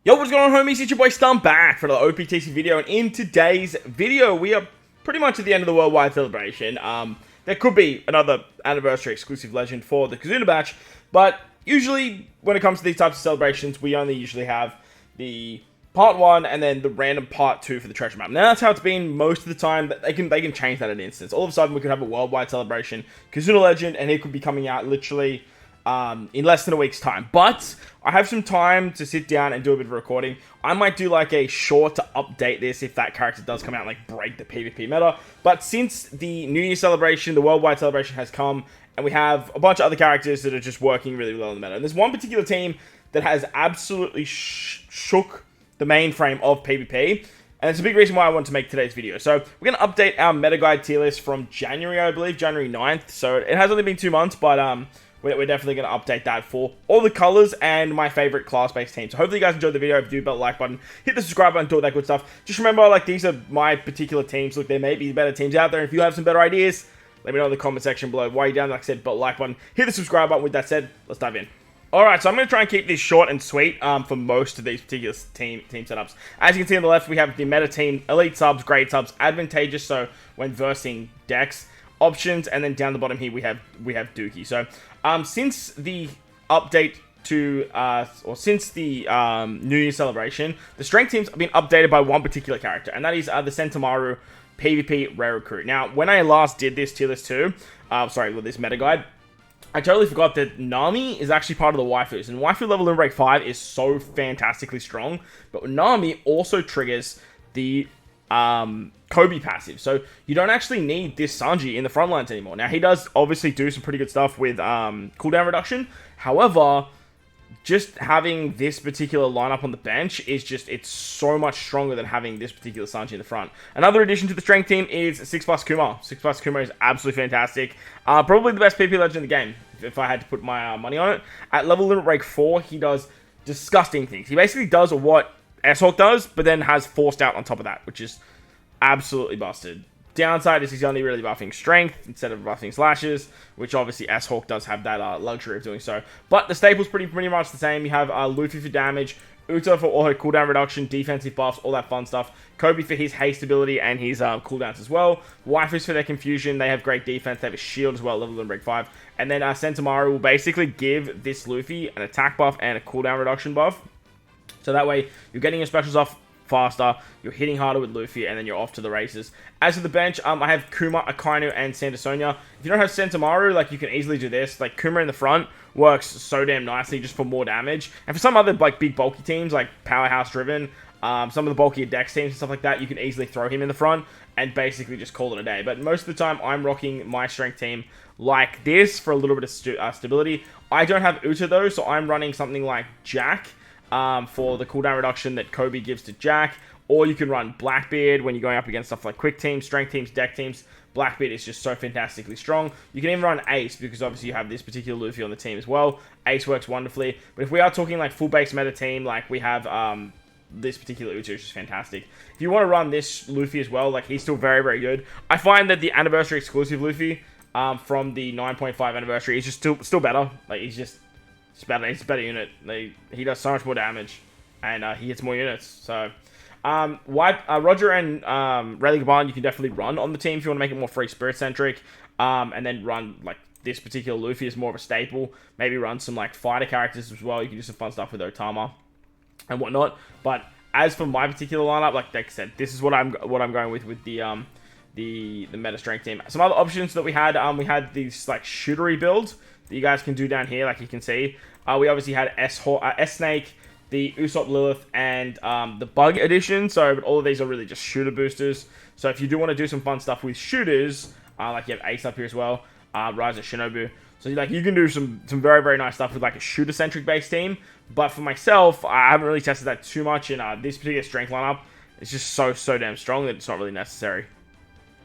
Yo, what's going on, homies? It's your boy Stump back for another OPTC video, and in today's video, we are pretty much at the end of the worldwide celebration. There could be another anniversary exclusive legend for the Kazuna batch, but usually when it comes to these types of celebrations, we only usually have the part 1 and then the random part 2 for the treasure map. Now that's how it's been most of the time. That they can change that in an instance. All of a sudden, we could have a worldwide celebration Kazuna legend, and it could be coming out literally in less than a week's time. But I have some time to sit down and do a bit of recording. I might do like a short to update this if that character does come out and like break the PvP meta. But since the New Year celebration, the worldwide celebration has come, and we have a bunch of other characters that are just working really well in the meta. And there's one particular team that has absolutely shook the mainframe of PvP. And it's a big reason why I want to make today's video. So we're going to update our meta guide tier list from January, I believe, January 9th. So it has only been 2 months, but we're definitely going to update that for all the colors and my favorite class-based teams. So hopefully you guys enjoyed the video. If you do, hit the like button, hit the subscribe button, do all that good stuff. Just remember, like, these are my particular teams. Look, there may be better teams out there. If you have some better ideas, let me know in the comment section below. While you're down, like I said, but like button, hit the subscribe button. With that said, let's dive in. Alright, so I'm going to try and keep this short and sweet for most of these particular team setups. As you can see on the left, we have the meta team, elite subs, grade subs, advantageous, so when versing decks, options, and then down the bottom here we have Dookie. So since the update to since the New Year celebration, the strength teams have been updated by one particular character, and that is the Sentomaru PvP rare recruit. Now, when I last did this tier list too, with this meta guide, I totally forgot that Nami is actually part of the waifus, and waifu level in break 5 is so fantastically strong, but Nami also triggers the Kobe passive, so you don't actually need this Sanji in the front lines anymore. Now, he does obviously do some pretty good stuff with cooldown reduction. However, just having this particular lineup on the bench is it's so much stronger than having this particular Sanji in the front. Another addition to the strength team is 6+ Kuma. 6+ Kuma is absolutely fantastic. Probably the best PP legend in the game, if I had to put my money on it. At level limit break 4, he does disgusting things. He basically does what S-Hawk does, but then has forced out on top of that, which is absolutely busted. Downside is he's only really buffing strength instead of buffing slashes, which obviously S-Hawk does have that luxury of doing so. But the staple's pretty much the same. You have Luffy for damage, Uta for all her cooldown reduction, defensive buffs, all that fun stuff. Kobe for his haste ability and his cooldowns as well. Waifus for their confusion. They have great defense. They have a shield as well, level in break 5. And then Sentomaru will basically give this Luffy an attack buff and a cooldown reduction buff. So that way, you're getting your specials off faster, you're hitting harder with Luffy, and then you're off to the races. As for the bench, I have Kuma, Akainu, and Santa Sonia. If you don't have Sentomaru, like, you can easily do this. Like, Kuma in the front works so damn nicely just for more damage. And for some other, like, big bulky teams, like Powerhouse Driven, some of the bulkier Dex teams and stuff like that, you can easily throw him in the front and basically just call it a day. But most of the time, I'm rocking my strength team like this for a little bit of stability. I don't have Uta, though, so I'm running something like Jack, for the cooldown reduction that Kobe gives to Jack, or you can run Blackbeard when you're going up against stuff like quick teams, strength teams, deck teams. Blackbeard is just so fantastically strong. You can even run Ace, because obviously you have this particular Luffy on the team as well. Ace works wonderfully, but if we are talking like full base meta team, like we have this particular Uta is just fantastic. If you want to run this Luffy as well, like, he's still very, very good. I find that the anniversary exclusive Luffy from the 9.5 anniversary is just still better. Like, he's just better. He's a better unit. He does so much more damage, and he hits more units. So, Roger and Rayleigh Gaban, you can definitely run on the team if you want to make it more free spirit centric, and then run like this particular Luffy is more of a staple. Maybe run some like fighter characters as well. You can do some fun stuff with Otama and whatnot. But as for my particular lineup, like I said, this is what I'm going with the meta strength team. Some other options that we had these like shootery builds that you guys can do down here, like you can see. We obviously had S-Snake, the Usopp Lilith, and the Bug Edition. So, but all of these are really just shooter boosters. So if you do want to do some fun stuff with shooters, like you have Ace up here as well, Rise of Shinobu. So like you can do some very, very nice stuff with like a shooter-centric base team. But for myself, I haven't really tested that too much in this particular strength lineup. It's just so damn strong that it's not really necessary.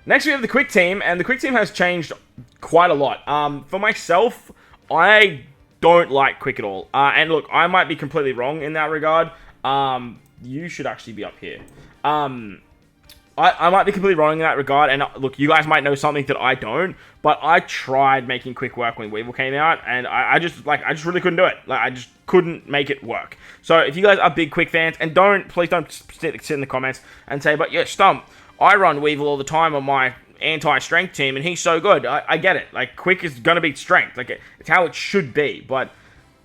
Next, we have the Quick Team, and the Quick Team has changed quite a lot. For myself, I don't like Quick at all. And look, I might be completely wrong in that regard. You should actually be up here. I might be completely wrong in that regard, and look, you guys might know something that I don't, but I tried making quick work when Weevil came out, and I just really couldn't do it. Like, I just couldn't make it work. So if you guys are big quick fans, and please don't sit in the comments and say, but yeah, Stump, I run Weevil all the time on my anti-strength team, and he's so good. I get it. Like, quick is gonna beat strength. Like, it's how it should be, but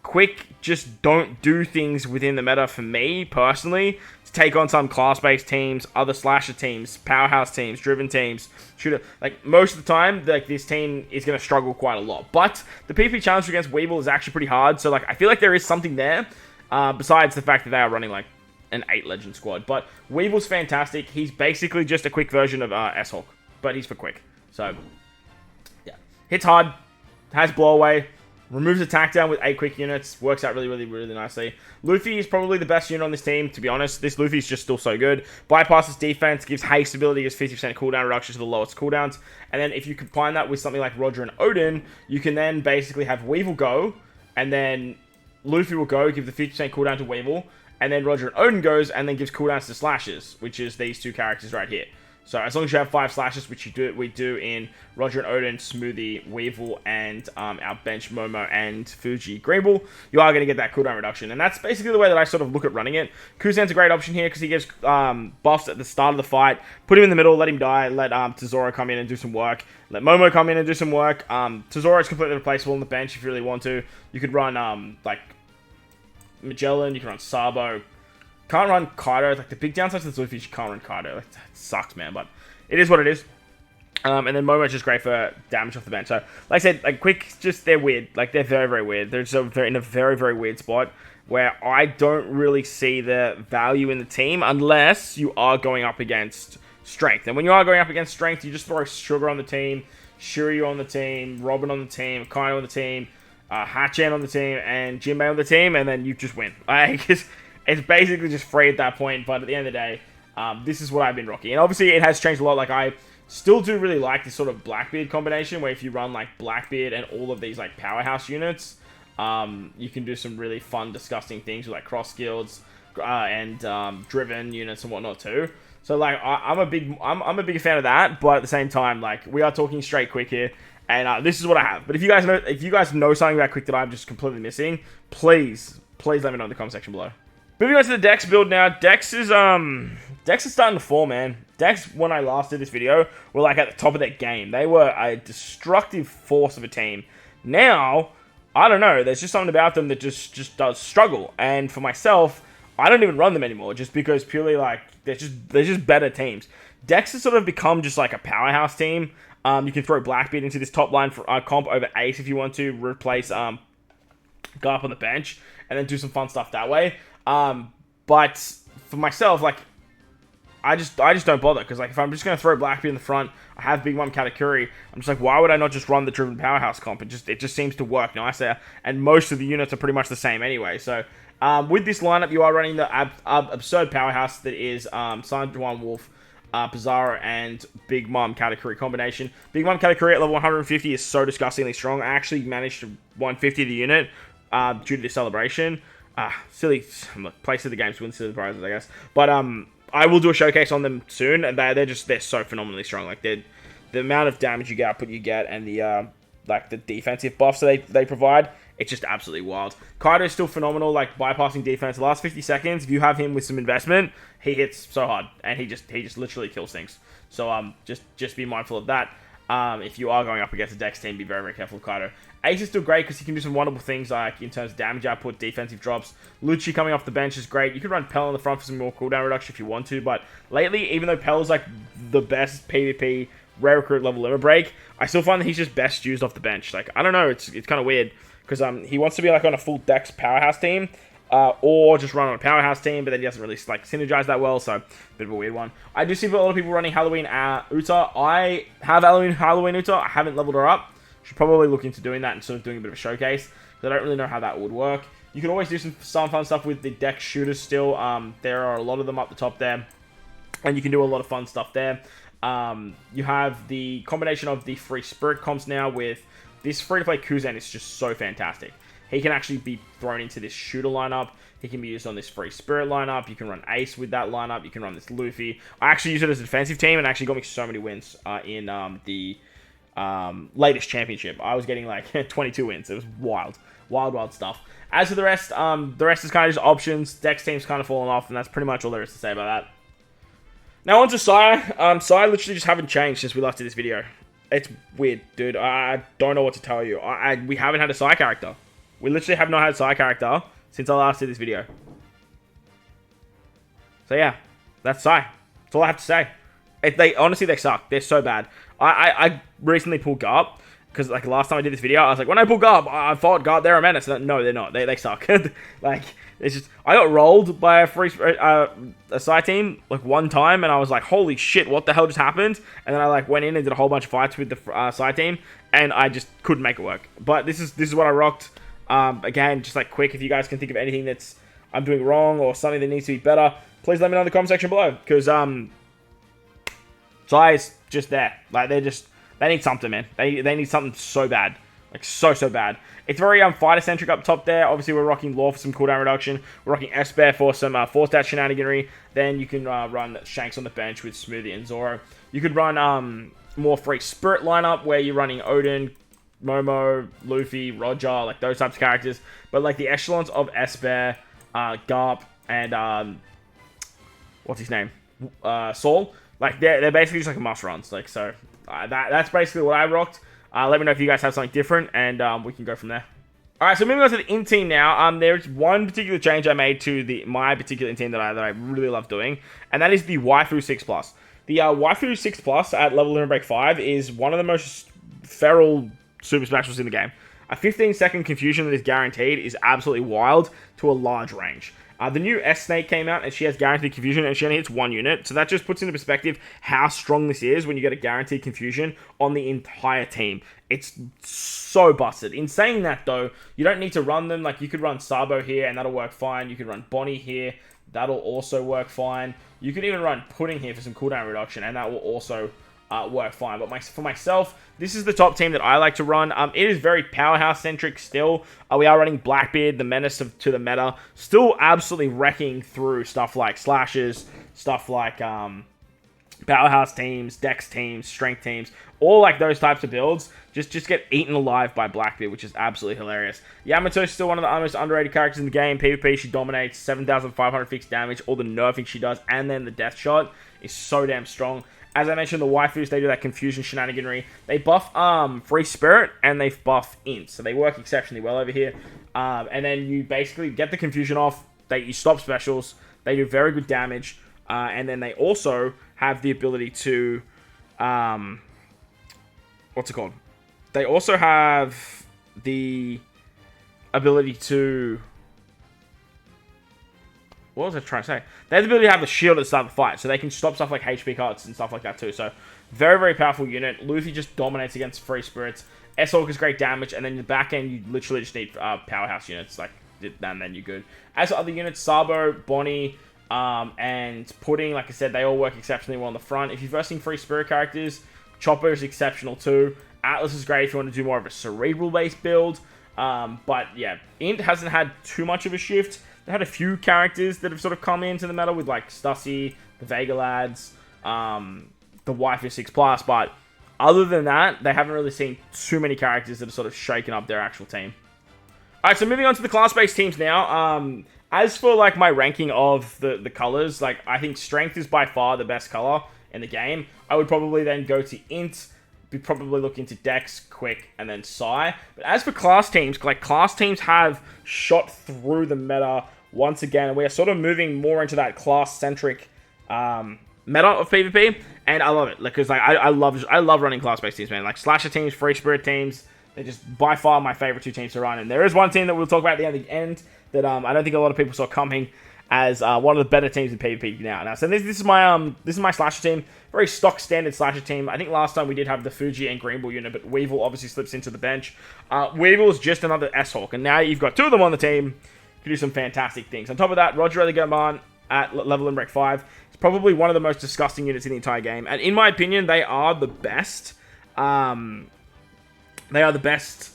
quick just don't do things within the meta for me, personally, to take on some class-based teams, other slasher teams, powerhouse teams, driven teams, shooter. Like, most of the time, like, this team is going to struggle quite a lot. But the PvP challenge against Weevil is actually pretty hard, so, like, I feel like there is something there, besides the fact that they are running, like, an 8-legend squad. But Weevil's fantastic. He's basically just a quick version of S-Hawk, but he's for quick. So, yeah. Hits hard, has blow away, removes attack down with 8 quick units. Works out really nicely. Luffy is probably the best unit on this team, to be honest. This Luffy is just still so good. Bypasses defense, gives haste ability, gives 50% cooldown reduction to the lowest cooldowns. And then if you combine that with something like Roger and Odin, you can then basically have Weevil go, and then Luffy will go, give the 50% cooldown to Weevil, and then Roger and Odin goes, and then gives cooldowns to Slashes, which is these 2 characters right here. So as long as you have 5 slashes, which we do in Roger and Odin, Smoothie, Weevil, and our bench Momo and Fuji Greenbull, you are going to get that cooldown reduction. And that's basically the way that I sort of look at running it. Kuzan's a great option here because he gives buffs at the start of the fight. Put him in the middle, let him die, let Tesoro come in and do some work. Let Momo come in and do some work. Tesoro is completely replaceable on the bench if you really want to. You could run like Magellan, you can run Sabo. Can't run Kaido. Like, the big downside to this Luffy is you can't run Kaido. Like, that sucks, man, but it is what it is. And then Momo's just great for damage off the bench. So, like I said, like, quick, just, they're weird. Like, they're very weird. They're just in a very weird spot where I don't really see the value in the team unless you are going up against strength. And when you are going up against strength, you just throw Sugar on the team, Shiryu on the team, Robin on the team, Kaido on the team, Hachan on the team, and Jinbei on the team, and then you just win. Like, it's basically just free at that point, but at the end of the day, this is what I've been rocking. And obviously, it has changed a lot. Like, I still do really like this sort of Blackbeard combination, where if you run, like, Blackbeard and all of these, like, powerhouse units, you can do some really fun, disgusting things with, like, cross guilds and driven units and whatnot, too. So, like, I'm a big fan of that, but at the same time, like, we are talking straight quick here, and this is what I have. But if you guys know something about quick that I'm just completely missing, please let me know in the comment section below. Moving on to the Dex build now. Dex is starting to fall, man. Dex, when I last did this video, were like at the top of their game. They were a destructive force of a team. Now, I don't know. There's just something about them that just does struggle. And for myself, I don't even run them anymore, just because purely like they're just better teams. Dex has sort of become just like a powerhouse team. You can throw Blackbeard into this top line for comp over Ace if you want to replace Garp on the bench, and then do some fun stuff that way. But for myself, like, I just don't bother, because, like, if I'm just going to throw Blackbeard in the front, I have Big Mom Katakuri, I'm just like, why would I not just run the Driven Powerhouse comp? It just seems to work nicer, and most of the units are pretty much the same anyway. So, with this lineup, you are running the absurd Powerhouse that is Silent One Wolf, Pizarro, and Big Mom Katakuri combination. Big Mom Katakuri at level 150 is so disgustingly strong. I actually managed to 150 the unit due to this celebration. Silly place of the game to win silly prizes, I guess. But I will do a showcase on them soon, and they're so phenomenally strong. Like, the amount of damage you get, output you get, and the like the defensive buffs that they provide, it's just absolutely wild. Kaido is still phenomenal, like bypassing defense. The last 50 seconds, if you have him with some investment, he hits so hard, and he just literally kills things. So just be mindful of that. If you are going up against a Dex team, be very careful of Kaido. Ace is still great because he can do some wonderful things, like in terms of damage output, defensive drops. Lucci coming off the bench is great. You could run Pell in the front for some more cooldown reduction if you want to, but lately, even though Pell's like the best PvP rare recruit level limit break, I still find that he's just best used off the bench. Like, I don't know, it's kind of weird, because he wants to be like on a full Dex powerhouse team, or just run on a powerhouse team, but then he doesn't really like synergize that well, so bit of a weird one. I do see a lot of people running Halloween Uta. I have Halloween Uta. I haven't leveled her up. Should probably look into doing that and sort of doing a bit of a showcase, because I don't really know how that would work. You can always do some fun stuff with the Dex shooters still. There are a lot of them up the top there, and you can do a lot of fun stuff there. You have the combination of the free spirit comps now with this free-to-play Kuzan is just so fantastic. he can actually be thrown into this shooter lineup. He can be used on this Free Spirit lineup. You can run Ace with that lineup. You can run this Luffy. I actually use it as a defensive team and actually got me so many wins in the latest championship. I was getting like 22 wins. It was wild. Wild stuff. As for the rest is kind of just options. Dex team's kind of fallen off, and that's pretty much all there is to say about that. Now on to Sai. Sai literally just haven't changed since we last did this video. It's weird, dude. I don't know what to tell you. We haven't had a Sai character. We literally have not had a Sai character since I last did this video. So yeah, that's Sai. That's all I have to say. Honestly, they suck. They're so bad. I recently pulled Garp. Because, like, last time I did this video, I was like, when I pull Garb, I thought, God, they're a menace. No, they're not. They suck. Like, it's just... I got rolled by a Sai team, like, one time, and I was like, holy shit, what the hell just happened? And then I, like, went in and did a whole bunch of fights with the Sai team, and I just couldn't make it work. But this is what I rocked. Again, just, like, quick, if you guys can think of anything that's I'm doing wrong or something that needs to be better, please let me know in the comment section below. Because, Sai is just there. Like, they need something, man. They need something so bad. Like, so bad. It's very fighter-centric up top there. Obviously, we're rocking Law for some cooldown reduction. We're rocking S-Bear for some force-out shenaniganry. Then you can run Shanks on the bench with Smoothie and Zoro. You could run more Free Spirit lineup where you're running Odin, Momo, Luffy, Roger, like those types of characters. But, like, the echelons of S-Bear, Garp, and, what's his name? Saul. Like, they're basically just like must-runs. Like, so... that's basically what I rocked. Let me know if you guys have something different, and we can go from there. Alright, so moving on to the in team now. There's one particular change I made to my particular in team that I really love doing, and that is the Waifu 6+. The Waifu 6+ at level Limit Break 5 is one of the most feral super specials in the game. A 15-second confusion that is guaranteed is absolutely wild to a large range. The new S-Snake came out, and she has guaranteed confusion, and she only hits one unit. So that just puts into perspective how strong this is when you get a guaranteed confusion on the entire team. It's so busted. In saying that, though, you don't need to run them. Like, you could run Sabo here, and that'll work fine. You could run Bonnie here. That'll also work fine. You could even run Pudding here for some cooldown reduction, and that will also work fine. But for myself, this is the top team that I like to run. It is very powerhouse-centric still. We are running Blackbeard, the menace to the meta. Still absolutely wrecking through stuff like slashes, stuff like powerhouse teams, dex teams, strength teams, all like those types of builds. Just get eaten alive by Blackbeard, which is absolutely hilarious. Yamato is still one of the most underrated characters in the game. PvP, she dominates, 7,500 fixed damage. All the nerfing she does, and then the death shot is so damn strong. As I mentioned, the waifus, they do that confusion shenaniganry. They buff Free Spirit, and they buff Int. So they work exceptionally well over here. And then you basically get the confusion off. You stop specials. They do very good damage. And then they also have the ability to... what's it called? They also have the ability to... What was I trying to say? They have the ability to have the shield at the start of the fight, so they can stop stuff like HP cuts and stuff like that too. So, very powerful unit. Luffy just dominates against Free Spirits. S-Hulk is great damage, and then in the back end, you literally just need powerhouse units, like, and then you're good. As for other units, Sabo, Bonnie, and Pudding, like I said, they all work exceptionally well on the front. If you're versing Free Spirit characters, Chopper is exceptional too. Atlas is great if you want to do more of a cerebral-based build. But yeah, Int hasn't had too much of a shift. They had a few characters that have sort of come into the meta with like Stussy, the Vega lads, the Waifu 6+, but other than that, they haven't really seen too many characters that have sort of shaken up their actual team. Alright, so moving on to the class-based teams now. As for like my ranking of the colors, like I think Strength is by far the best color in the game. I would probably then go to Int, probably look into Dex, Quick, and then Sai. But as for class teams, like class teams have shot through the meta once again. We are sort of moving more into that class-centric meta of PvP, and I love it because like I love running class-based teams, man. Like Slasher teams, Free Spirit teams, they're just by far my favorite two teams to run. And there is one team that we'll talk about at the end that I don't think a lot of people saw coming as one of the better teams in PvP now. So this is my Slasher team. Very stock standard Slasher team. I think last time we did have the Fuji and Green Bull unit, but Weevil obviously slips into the bench. Weevil is just another S-Hawk, and now you've got two of them on the team. You can do some fantastic things. On top of that, Roger Elegantman at level in Break 5 is probably one of the most disgusting units in the entire game. And in my opinion, they are the best. They are the best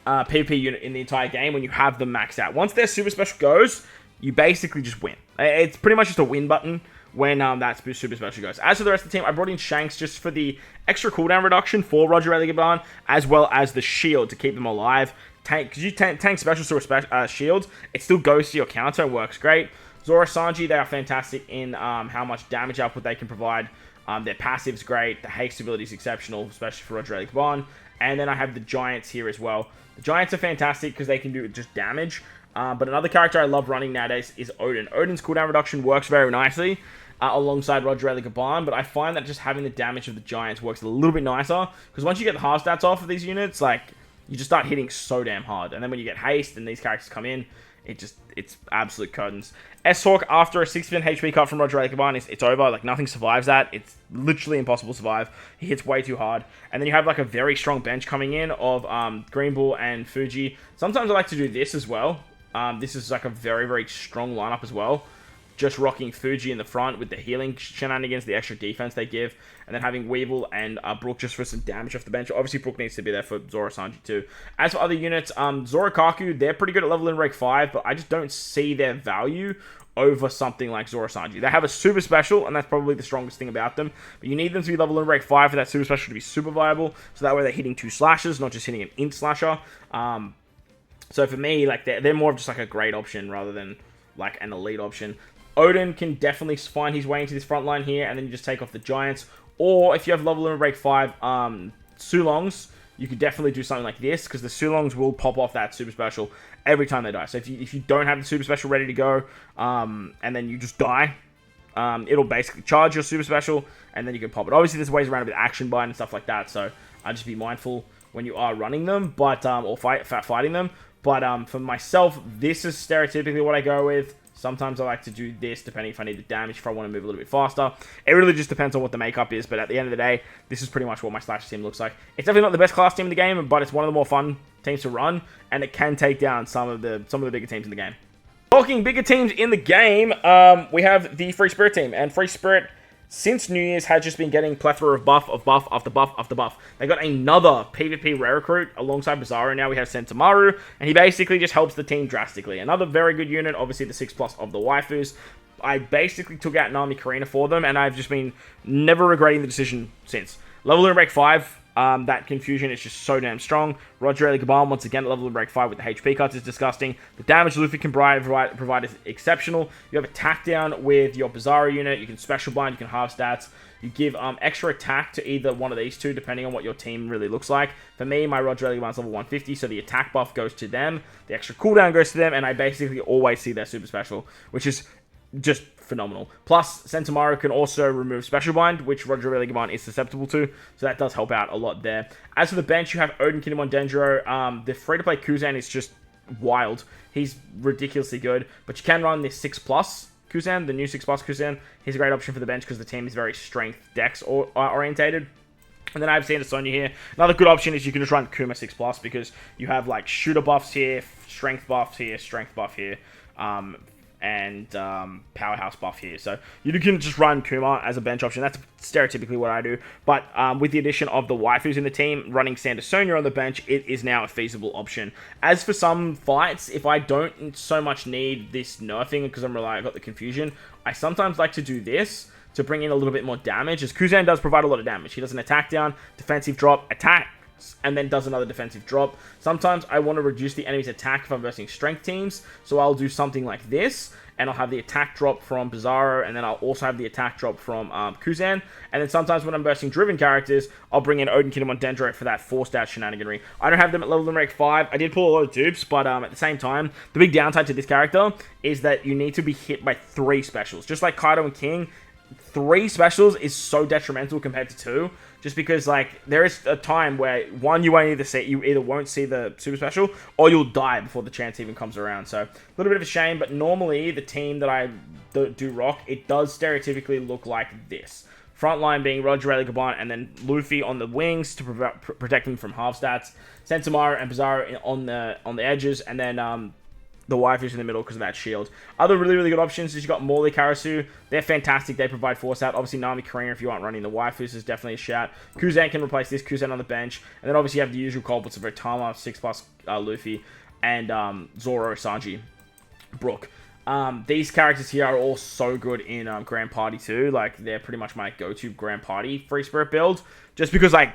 PvP unit in the entire game when you have them maxed out. Once their super special goes, you basically just win. It's pretty much just a win button when that super special goes. As for the rest of the team, I brought in Shanks just for the extra cooldown reduction for Roger Gaban, as well as the shield to keep them alive. Because you tank specials through a shield, it still goes to your counter and works great. Zoro Sanji, they are fantastic in how much damage output they can provide. Their passive's great. The haste ability is exceptional, especially for Roger Gaban. And then I have the Giants here as well. The Giants are fantastic because they can do just damage. But another character I love running nowadays is Odin. Odin's cooldown reduction works very nicely alongside Roger Gaban, but I find that just having the damage of the Giants works a little bit nicer, because once you get the half stats off of these units, like, you just start hitting so damn hard. And then when you get haste and these characters come in, it's absolute curtains. S-Hawk, after a 60% HP cut from Roger Gaban, it's over. Like, nothing survives that. It's literally impossible to survive. He hits way too hard. And then you have, like, a very strong bench coming in of Green Bull and Fuji. Sometimes I like to do this as well. This is, like, a very, very strong lineup as well. Just rocking Fuji in the front with the healing shenanigans, the extra defense they give, and then having Weevil and Brook just for some damage off the bench. Obviously, Brook needs to be there for Zoro Sanji too. As for other units, Zoro Kaku, they're pretty good at level in rank 5, but I just don't see their value over something like Zoro Sanji. They have a super special, and that's probably the strongest thing about them, but you need them to be level in rank 5 for that super special to be super viable, so that way they're hitting 2 slashes, not just hitting an int slasher. So for me, like, they're more of just like a great option rather than like an elite option. Odin can definitely find his way into this front line here, and then you just take off the Giants. Or if you have level in break 5 Sulongs, you could definitely do something like this, because the Sulongs will pop off that super special every time they die. So if you don't have the super special ready to go, and then you just die, it'll basically charge your super special, and then you can pop it. Obviously, there's ways around it with action bind and stuff like that, so just be mindful when you are running them, but or fighting them. But for myself, this is stereotypically what I go with. Sometimes I like to do this, depending if I need the damage, if I want to move a little bit faster. It really just depends on what the makeup is, but at the end of the day, this is pretty much what my Slash team looks like. It's definitely not the best class team in the game, but it's one of the more fun teams to run, and it can take down some of the bigger teams in the game. Talking bigger teams in the game, we have the Free Spirit team, and Free Spirit, since New Year's, has just been getting plethora of buff after buff after buff. They got another PvP rare recruit alongside Bizarro. Now we have Sentamaru, and he basically just helps the team drastically. Another very good unit, obviously the 6+ of the waifus. I basically took out Nami Karina for them, and I've just been never regretting the decision since. Level in rank 5, that confusion is just so damn strong. Roger Gaban, once again, at level in rank 5 with the HP cuts is disgusting. The damage Luffy can provide is exceptional. You have attack down with your Bizarro unit. You can special bind, you can halve stats. You give extra attack to either one of these two, depending on what your team really looks like. For me, my Roger Gaban's level 150, so the attack buff goes to them. The extra cooldown goes to them, and I basically always see their super special, which is just phenomenal. Plus, Sentamaru can also remove Special Bind, which Roger Gaban is susceptible to, so that does help out a lot there. As for the bench, you have Odin, Kinemon, Dendro. The free-to-play Kuzan is just wild. He's ridiculously good, but you can run this 6+ Kuzan, the new 6+ Kuzan. He's a great option for the bench because the team is very strength dex orientated. And then I have Santa Sonya here. Another good option is you can just run Kuma 6+, because you have like shooter buffs here, strength buff here, and powerhouse buff here. So you can just run Kuma as a bench option. That's stereotypically what I do. But with the addition of the waifus in the team, running Santa Sonya on the bench, it is now a feasible option. As for some fights, if I don't so much need this nerfing because I've got the confusion, I sometimes like to do this to bring in a little bit more damage, as Kuzan does provide a lot of damage. He does an attack down, defensive drop, attack, and then does another defensive drop. Sometimes I want to reduce the enemy's attack if I'm versing strength teams, so I'll do something like this, and I'll have the attack drop from Bizarro, and then I'll also have the attack drop from Kuzan, and then sometimes when I'm versing driven characters, I'll bring in Odin, Kinemon, Dendro for that 4-stat shenaniganry. I don't have them at level in rank 5. I did pull a lot of dupes, but at the same time, the big downside to this character is that you need to be hit by 3 specials. Just like Kaido and King, 3 specials is so detrimental compared to 2, just because like there is a time where one, you either won't see the super special, or you'll die before the chance even comes around. So a little bit of a shame, but normally the team that I do rock, it does stereotypically look like this. Front line being Roger Gaban, and then Luffy on the wings to protect them from half stats, Sentamaru and Bizarro on the edges, and then the waifus in the middle because of that shield. Other really, really good options is you got Morley Karasu. They're fantastic. They provide force out. Obviously, Nami Karina, if you aren't running the waifus, is definitely a shout. Kuzan can replace this. Kuzan on the bench. And then obviously you have the usual culprits of Otama, 6+ Luffy, and Zoro, Sanji, Brook. These characters here are all so good in Grand Party too. Like, they're pretty much my go-to Grand Party Free Spirit build. Just because, like,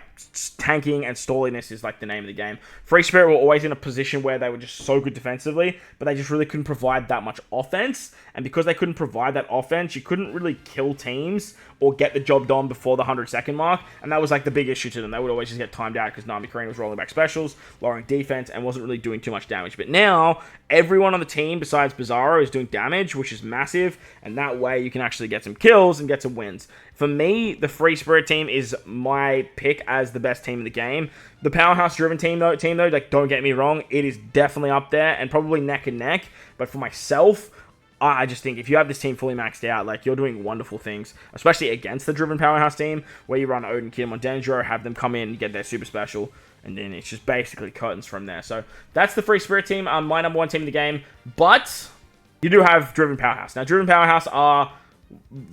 tanking and stalliness is, like, the name of the game. Free Spirit were always in a position where they were just so good defensively, but they just really couldn't provide that much offense. And because they couldn't provide that offense, you couldn't really kill teams or get the job done before the 100-second mark. And that was, like, the big issue to them. They would always just get timed out because Nami Karina was rolling back specials, lowering defense, and wasn't really doing too much damage. But now, everyone on the team besides Bizarro is doing damage, which is massive. And that way, you can actually get some kills and get some wins. For me, the Free Spirit team is my pick as the best team in the game. The Powerhouse-driven team, though, like, don't get me wrong, it is definitely up there and probably neck and neck. But for myself, I just think if you have this team fully maxed out, like, you're doing wonderful things, especially against the Driven Powerhouse team, where you run Odin, Kim on Denjiro, have them come in and get their super special, and then it's just basically curtains from there. So that's the Free Spirit team, my number one team in the game. But you do have Driven Powerhouse. Now, Driven Powerhouse are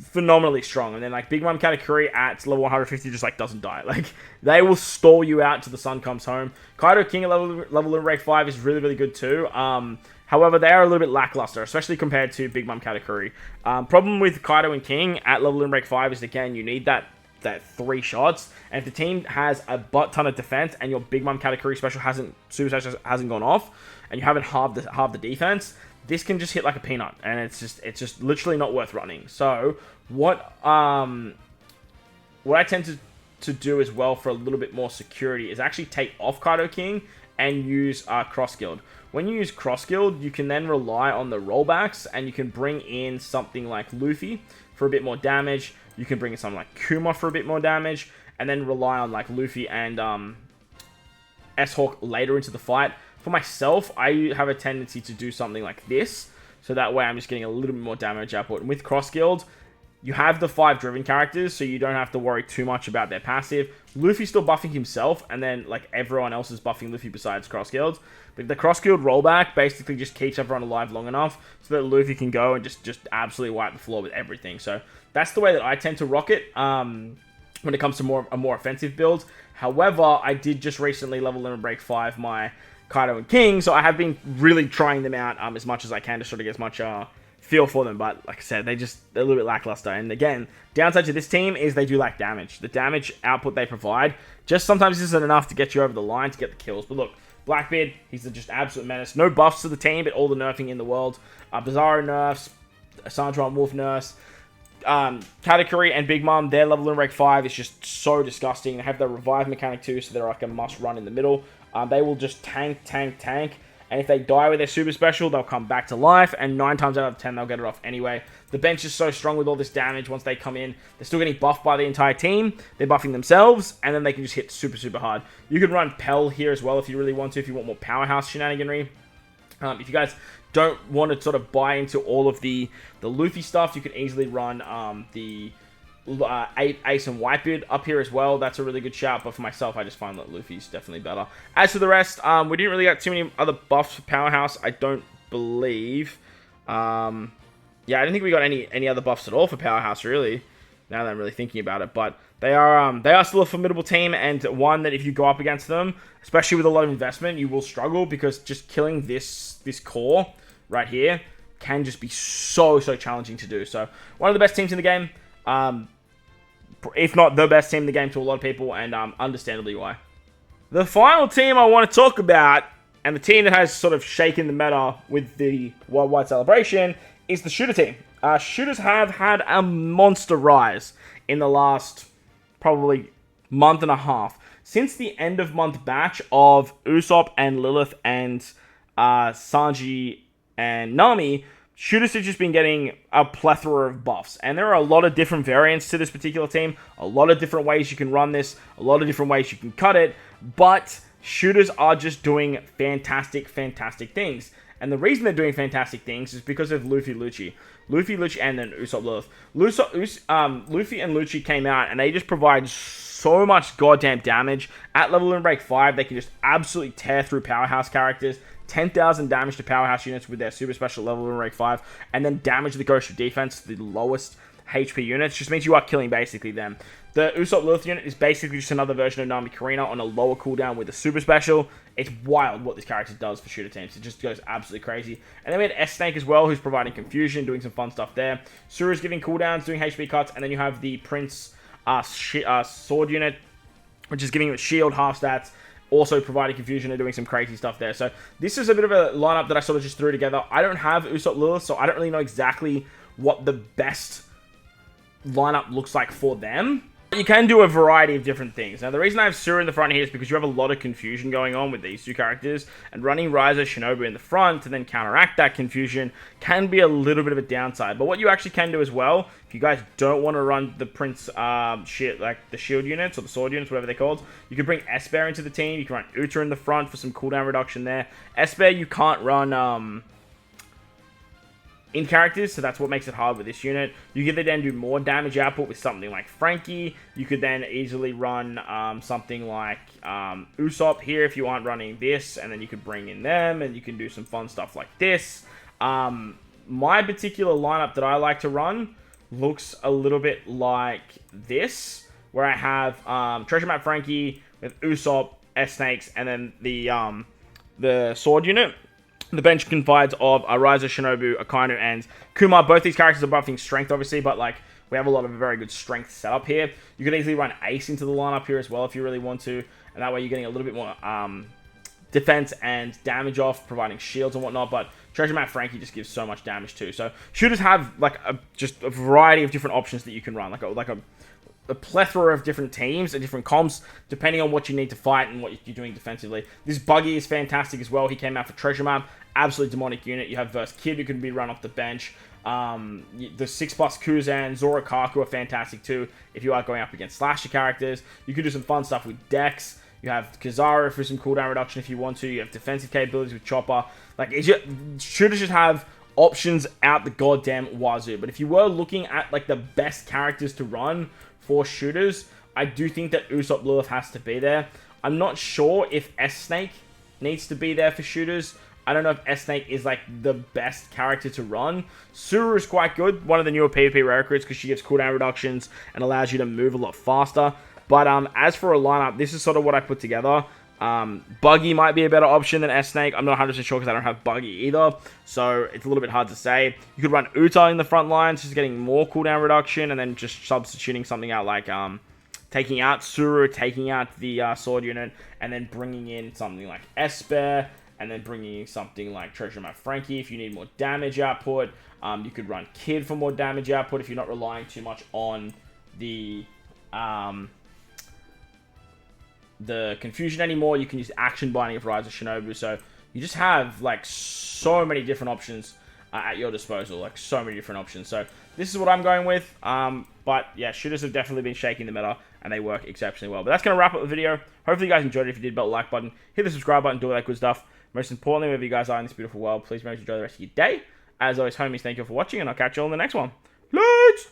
phenomenally strong, and then like Big Mom Katakuri at level 150 just like doesn't die. Like, they will stall you out till the sun comes home. Kaido King at level in rank 5 is really, really good too. However, they are a little bit lackluster, especially compared to Big Mom Katakuri. Problem with Kaido and King at level in rank 5 is, again, you need that 3 shots, and if the team has a butt ton of defense and your Big Mom Katakuri super special hasn't gone off, and you haven't halved the defense, this can just hit like a peanut, and it's just literally not worth running. So what I tend to do as well for a little bit more security is actually take off Kaido King and use Cross Guild. When you use Cross Guild, you can then rely on the rollbacks, and you can bring in something like Luffy for a bit more damage. You can bring in something like Kuma for a bit more damage, and then rely on like Luffy and S-Hawk later into the fight. For myself, I have a tendency to do something like this, so that way I'm just getting a little bit more damage output. And with Cross Guild, you have the 5 driven characters, so you don't have to worry too much about their passive. Luffy's still buffing himself, and then like everyone else is buffing Luffy besides Cross Guild. But the Cross Guild rollback basically just keeps everyone alive long enough so that Luffy can go and just absolutely wipe the floor with everything. So that's the way that I tend to rock it when it comes to a more offensive build. However, I did just recently level in break 5 my Kaido and King, so I have been really trying them out as much as I can to sort of get as much feel for them. But like I said, they're a little bit lackluster. And again, downside to this team is they do lack damage. The damage output they provide just sometimes isn't enough to get you over the line to get the kills. But look, Blackbeard, he's just absolute menace. No buffs to the team, but all the nerfing in the world. Bizarro nerfs, Sandra and Wolf nerfs. Katakuri and Big Mom, their level in rank 5 is just so disgusting. They have the revive mechanic too, so they're like a must run in the middle. They will just tank. And if they die with their super special, they'll come back to life. And 9 times out of 10, they'll get it off anyway. The bench is so strong with all this damage. Once they come in, they're still getting buffed by the entire team. They're buffing themselves. And then they can just hit super, super hard. You can run Pell here as well if you really want to. If you want more powerhouse shenaniganry. If you guys don't want to sort of buy into all of the Luffy stuff, you can easily run the Ace and Whitebeard up here as well. That's a really good shout, but for myself, I just find that Luffy's definitely better. As for the rest, we didn't really get too many other buffs for Powerhouse, I don't believe. Yeah, I don't think we got any other buffs at all for Powerhouse, really, now that I'm really thinking about it. But they are still a formidable team, and one that if you go up against them, especially with a lot of investment, you will struggle, because just killing this core right here can just be so challenging to do. So one of the best teams in the game. If not the best team in the game to a lot of people, and understandably why. The final team I want to talk about, and the team that has sort of shaken the meta with the worldwide celebration, is the Shooter team. Shooters have had a monster rise in the last probably month and a half. Since the end of month batch of Usopp and Lilith and Sanji and Nami, Shooters have just been getting a plethora of buffs. And there are a lot of different variants to this particular team. A lot of different ways you can run this. A lot of different ways you can cut it. But Shooters are just doing fantastic things. And the reason they're doing fantastic things is because of Luffy Lucci, and then Usopp Lilith. Luffy and Lucci came out, and they just provide so much goddamn damage. At level in break 5, they can just absolutely tear through powerhouse characters, 10,000 damage to powerhouse units with their super special level in rank 5, and then damage the Ghost of Defense to the lowest HP units. Just means you are killing basically them. The Usopp Lilith unit is basically just another version of Nami Karina on a lower cooldown with a super special. It's wild what this character does for shooter teams. It just goes absolutely crazy. And then we had S-Snake as well, who's providing confusion, doing some fun stuff there. Suru's giving cooldowns, doing HP cuts, and then you have the Prince sword unit, which is giving him a shield, half stats, also providing confusion and doing some crazy stuff there. So this is a bit of a lineup that I sort of just threw together. I don't have Usopp Lilith, so I don't really know exactly what the best lineup looks like for them. You can do a variety of different things. Now, the reason I have Suru in the front here is because you have a lot of confusion going on with these two characters, and running Ryza Shinobu in the front to then counteract that confusion can be a little bit of a downside. But what you actually can do as well, if you guys don't want to run the Prince like the shield units or the sword units, whatever they're called, you can bring Esper into the team. You can run Uta in the front for some cooldown reduction there. Esper, you can't run in characters, so that's what makes it hard with this unit. You could then do more damage output with something like Frankie. You could then easily run something like Usopp here if you aren't running this, and then you could bring in them, and you can do some fun stuff like this. My particular lineup that I like to run looks a little bit like this, where I have Treasure Map Frankie with Usopp, S-Snakes, and then the sword unit. The bench confides of Ryza, Shinobu, Akainu, and Kuma. Both these characters are buffing strength, obviously, but like we have a lot of very good strength setup here. You could easily run Ace into the lineup here as well if you really want to, and that way you're getting a little bit more defense and damage off, providing shields and whatnot. But Treasure Map Frankie just gives so much damage too. So shooters have like just a variety of different options that you can run, like a plethora of different teams and different comps, depending on what you need to fight and what you're doing defensively. This Buggy is fantastic as well. He came out for Treasure Map. Absolute demonic unit. You have Verse Kid, who can be run off the bench. The 6+ Kuzan, Zora Kaku are fantastic too, if you are going up against slasher characters. You can do some fun stuff with Dex. You have Kizaru for some cooldown reduction if you want to. You have defensive capabilities with Chopper. Like, shooters just have options out the goddamn wazoo. But if you were looking at like the best characters to run for shooters, I do think that Usopp Lilith has to be there. I'm not sure if S-Snake needs to be there for shooters. I don't know if S-Snake is like the best character to run. Suru is quite good, one of the newer PvP rare recruits, because she gives cooldown reductions and allows you to move a lot faster. But as for a lineup, this is sort of what I put together. Buggy might be a better option than S-Snake. I'm not 100% sure because I don't have Buggy either, so it's a little bit hard to say. You could run Uta in the front lines, just getting more cooldown reduction, and then just substituting something out like taking out Suru, taking out the sword unit, and then bringing in something like Esper, and then bringing in something like Treasure Map Frankie if you need more damage output. You could run Kid for more damage output if you're not relying too much on the confusion anymore. You can use action binding of Ryza Shinobu. So you just have like so many different options at your disposal, like so many different options. So this is what I'm going with. But yeah, shooters have definitely been shaking the meta, and they work exceptionally well. But that's going to wrap up the video. Hopefully you guys enjoyed it. If you did, belt the like button, hit the subscribe button, do all that good stuff. Most importantly, wherever you guys are in this beautiful world, please make sure you enjoy the rest of your day. As always, homies, thank you all for watching, and I'll catch you all in the next one. Let's